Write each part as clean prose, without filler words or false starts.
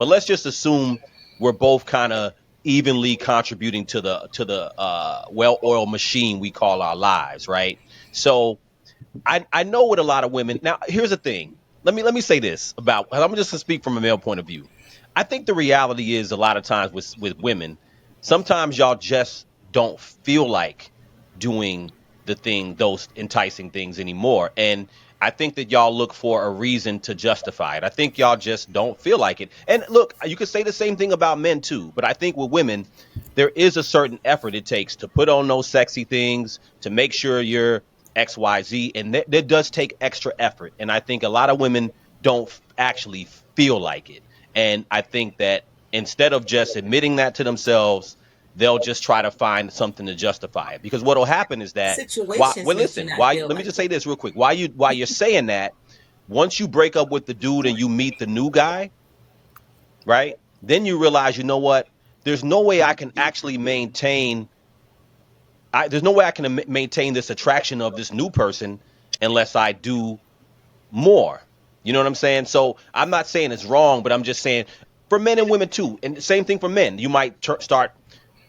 But let's just assume we're both kind of evenly contributing to the well-oiled machine we call our lives, right? So I know with a lot of women. Now, here's the thing. Let me say this about. I'm just gonna speak from a male point of view. I think the reality is a lot of times with women, sometimes y'all just don't feel like doing those enticing things anymore. And I think that y'all look for a reason to justify it. I think y'all just don't feel like it. And look, you could say the same thing about men too, but I think with women, there is a certain effort it takes to put on those sexy things, to make sure you're XYZ. And that does take extra effort. And I think a lot of women don't actually feel like it. And I think that instead of just admitting that to themselves, they'll just try to find something to justify it. Because what'll happen is that Situations well, make you listen, not feel let me like just say it. this real quick. While you're saying that, once you break up with the dude and you meet the new guy, right? Then you realize, you know what? There's no way I can actually there's no way I can maintain this attraction of this new person unless I do more. You know what I'm saying? So I'm not saying it's wrong, but I'm just saying for men and women too. And the same thing for men. You might start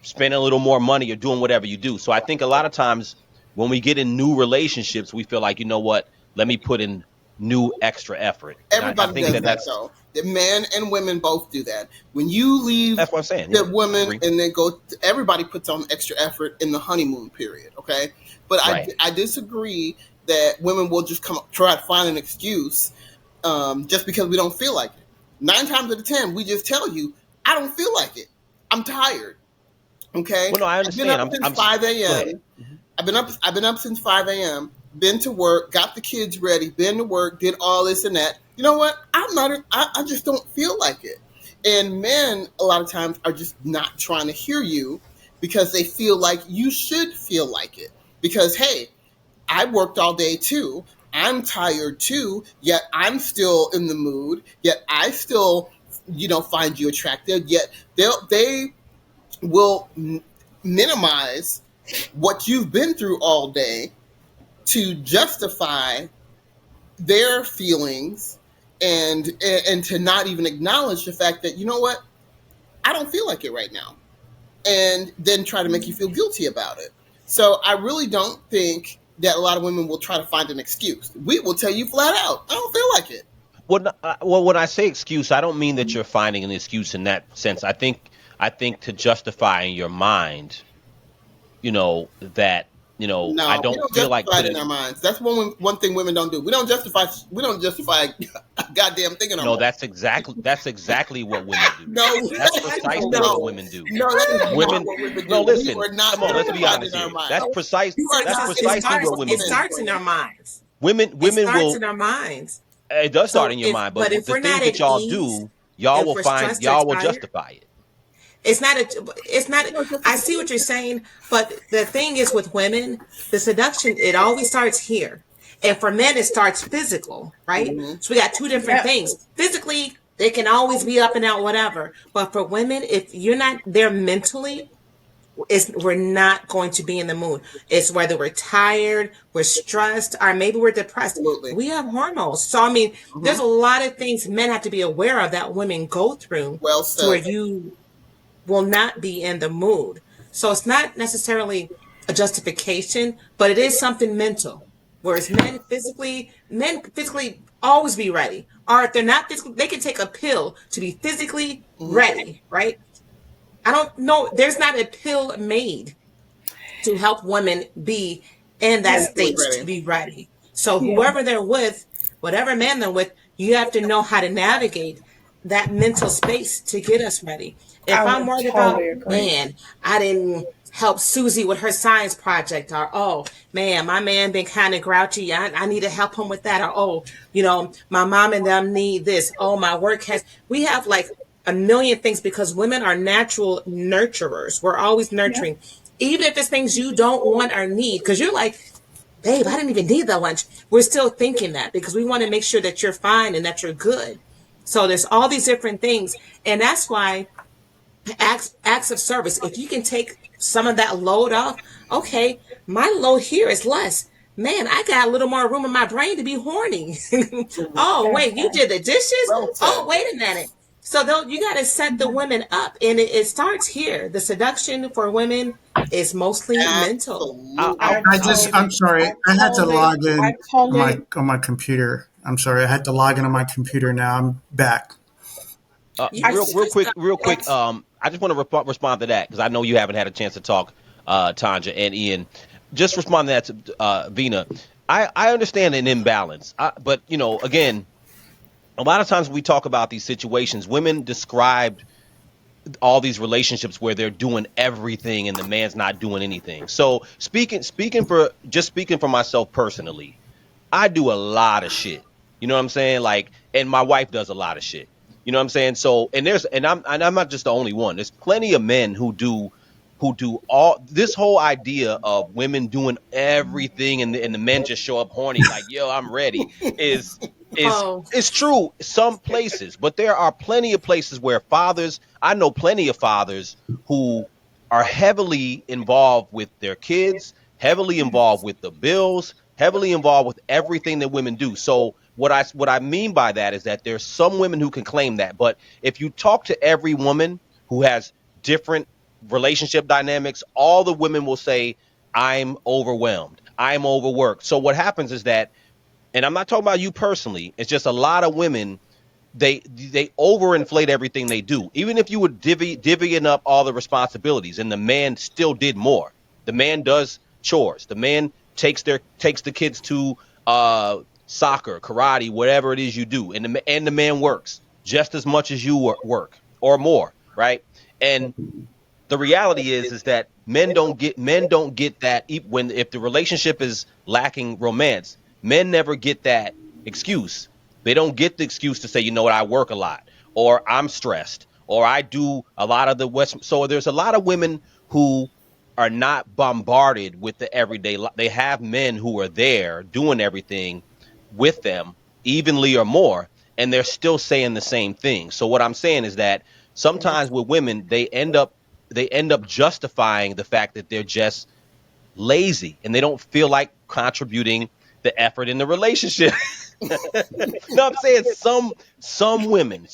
spending a little more money or doing whatever you do. So I think a lot of times when we get in new relationships, we feel like, you know what? Let me put in new extra effort. And I Everybody think does that that though. The men and women both do that. When you leave that's what I'm saying. the Yeah, I woman agree. and then go, everybody puts on extra effort in the honeymoon period. Okay, but Right. I disagree that women will just come try to find an excuse just because we don't feel like it. 9 times out of 10, we just tell you, I don't feel like it. I'm tired. Okay, Well, no, I I've been understand. up since I'm. 5 Go ahead. a.m. I've been up since 5 a.m. Been to work, got the kids ready, been to work, did all this and that. You know what? I just don't feel like it. And men a lot of times are just not trying to hear you because they feel like you should feel like it. Because hey, I worked all day too. I'm tired too, yet I'm still in the mood, yet I still, find you attractive, yet they will minimize what you've been through all day to justify their feelings and to not even acknowledge the fact that, you know what, I don't feel like it right now, and then try to make you feel guilty about it. So I really don't think that a lot of women will try to find an excuse. We will tell you flat out, I don't feel like it. Well, when I say excuse, I don't mean that you're finding an excuse in that sense. I think to justify in your mind, that I No, we don't don't feel like justify it in putting. our minds. That's one thing women don't do. We don't justify. We don't justify a goddamn thing in our No, mind. that's exactly what women do. No, That's How you precisely gonna what no, do women do. no. That is not Women, what women no, do. We listen, are not come on, let's be justified honest in our here. mind. You are That's not. It precisely starts. what It women do. starts in Women. our minds. It Women starts in will. our minds. It does start So in your if, mind, but but if the we're not things at that y'all ease, do, y'all if will we're find stressed or y'all will tired, justify it. it's not a. It's not. No I see what you're justification. saying, but the thing is with women, the seduction it always starts here, and for men it starts physical, right? Mm-hmm. So we got two different things. Physically, they can always be up and out, whatever. But for women, if you're not there mentally, we're not going to be in the mood. It's whether we're tired, we're stressed, or maybe we're depressed. Absolutely. We have hormones. So I mean, there's Mm-hmm. a lot of things men have to be aware of that women go through Well to where said. you will not be in the mood. So it's not necessarily a justification, but it is something mental. Whereas men physically always be ready. Or if they're not physically, they can take a pill to be physically Mm-hmm. ready, right? I don't know. There's not a pill made to help women be in that Mentally state to ready. be ready. So whoever they're with, whatever man they're with, you have to know how to navigate that mental space to get us ready. If I'm worried about, man, I didn't help Susie with her science project, or oh man, my man been kind of grouchy. I need to help him with that, or oh, my mom and them need this. Oh, my work has. We have like a million things because women are natural nurturers. We're always nurturing, even if it's things you don't want or need, because you're like, babe, I didn't even need that lunch. We're still thinking that because we want to make sure that you're fine and that you're good. So there's all these different things. And that's why acts of service, if you can take some of that load off, okay, my load here is less. Man, I got a little more room in my brain to be horny. Oh, wait, you did the dishes? Well Oh, said. wait a minute. So though you got to set the women up, and it starts here. The seduction for women is mostly mental. I'll Absolutely. I'm sorry. I had to log I in call on my it. computer. I'm sorry. I had to log in on my computer now. I'm back. You I can real set quick, real quick. that's I just want to respond to that because I know you haven't had a chance to talk, Tanja and Ian. Just respond to that, to, Vina. I understand an imbalance, but again, a lot of times when we talk about these situations, women describe all these relationships where they're doing everything and the man's not doing anything. So speaking for myself personally, I do a lot of shit. You know what I'm saying? Like, and my wife does a lot of shit. You know what I'm saying? So, and I'm not just the only one. There's plenty of men who do all this whole idea of women doing everything and the men just show up horny like, yo, I'm ready is is oh it's true some places, but there are plenty of places where fathers, I know plenty of fathers who are heavily involved with their kids, heavily involved with the bills, heavily involved with everything that women do. So what I mean by that is that there's some women who can claim that, but if you talk to every woman who has different relationship dynamics, all the women will say, I'm overwhelmed, I'm overworked. So what happens is that, and I'm not talking about you personally, it's just a lot of women, they overinflate everything they do. Even if you were divvying up all the responsibilities, and the man still did more. The man does chores. The man takes the kids to soccer, karate, whatever it is you do, and the man works just as much as you work or more, right? And the reality is that men don't get that when if the relationship is lacking romance, men never get that excuse. They don't get the excuse to say, you know what, I work a lot, or I'm stressed, or I do a lot of the west. So there's a lot of women who are not bombarded with the everyday they have men who are there doing everything with them evenly or more, and they're still saying the same thing. So what I'm saying is that sometimes with women, they end up justifying the fact that they're just lazy and they don't feel like contributing the effort in the relationship. No, I'm saying some women,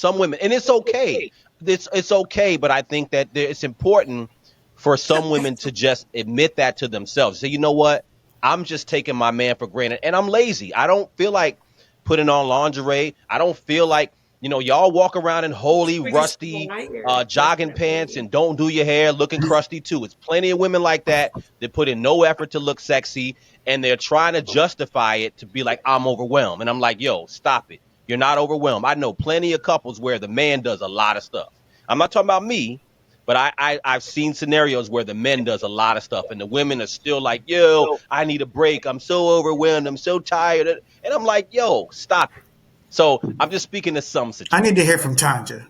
and it's okay. It's okay, but I think that it's important for some women to just admit that to themselves. Say, you know what? I'm just taking my man for granted, and I'm lazy. I don't feel like putting on lingerie. I don't feel like y'all walk around in holy, we're just rusty wired jogging pants differently. and don't do your hair looking crusty too. It's plenty of women like that that put in no effort to look sexy, and they're trying to justify it to be like, I'm overwhelmed. And I'm like, yo, stop it. You're not overwhelmed. I know plenty of couples where the man does a lot of stuff. I'm not talking about me, but I've seen scenarios where the men does a lot of stuff and the women are still like, yo, I need a break. I'm so overwhelmed. I'm so tired. And I'm like, yo, stop it. So I'm just speaking to some I need to hear situations. from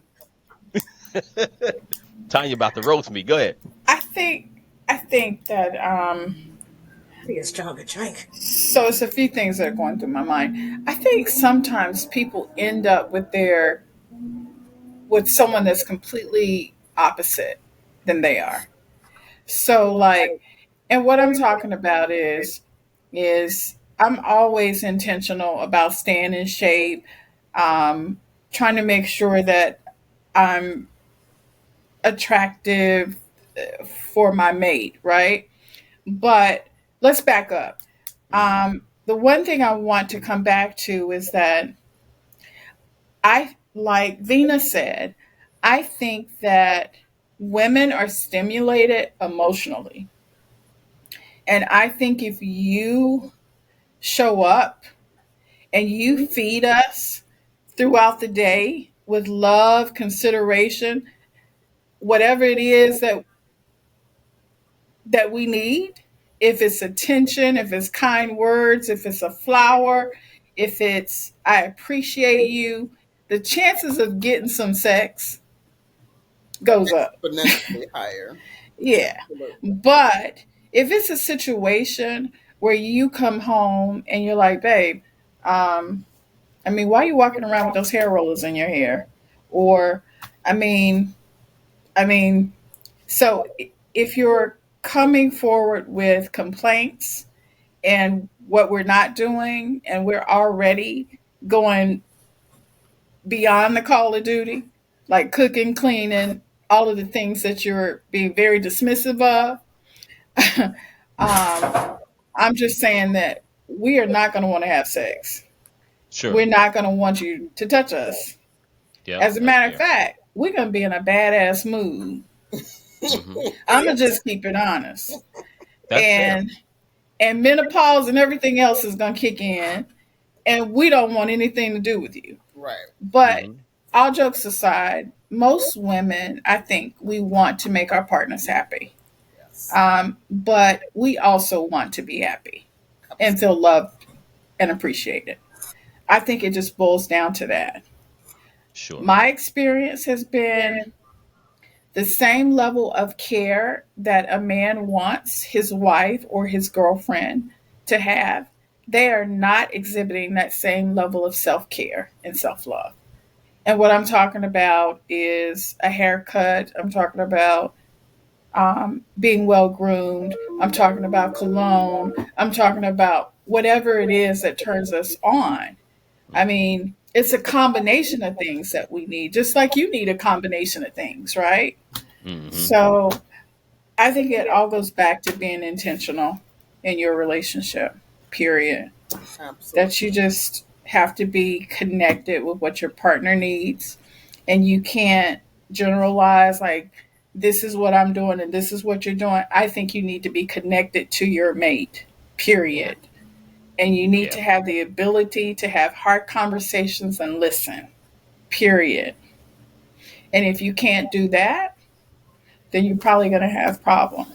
Tanja. Tanya about to roast me. Go ahead. I think I think that Be a stronger drink. so it's a few things that are going through my mind. I think sometimes people end up with someone that's completely opposite than they are. So like, and what I'm talking about is I'm always intentional about staying in shape, um, trying to make sure that I'm attractive for my mate, right? But let's back up. The one thing I want to come back to is that like Vina said, I think that women are stimulated emotionally. And I think if you show up and you feed us throughout the day with love, consideration, whatever it is that we need, if it's attention, if it's kind words, if it's a flower, if it's I appreciate you, the chances of getting some sex goes up. Exponentially higher. Yeah. Absolutely. But if it's a situation where you come home and you're like, babe, um, I mean, why are you walking around with those hair rollers in your hair? Or, I mean, I mean, so if you're coming forward with complaints and what we're not doing, and we're already going beyond the call of duty, like cooking, cleaning, all of the things that you're being very dismissive of. I'm just saying that we are not going to want to have sex. Sure. We're not going to want you to touch us. Yep, As a that's matter of fair. fact, we're going to be in a badass mood. Hmm. I'm going to just keep it honest. That's fair. And menopause and everything else is going to kick in, and we don't want anything to do with you. Right. But Hmm. all jokes aside, most women, I think, we want to make our partners happy. Yes. But we also want to be happy and feel loved and appreciated. I think it just boils down to that. Sure. My experience has been the same level of care that a man wants his wife or his girlfriend to have. They are not exhibiting that same level of self care and self love. And what I'm talking about is a haircut. I'm talking about being well groomed. I'm talking about cologne. I'm talking about whatever it is that turns us on. I mean, it's a combination of things that we need, just like you need a combination of things, right? Hmm. So I think it all goes back to being intentional in your relationship, period. That you Absolutely. just have to be connected with what your partner needs. And you can't generalize like, this is what I'm doing and this is what you're doing. I think you need to be connected to your mate, period. And you need Yeah. to have the ability to have hard conversations and listen, period. And if you can't do that, then you're probably going to have problems.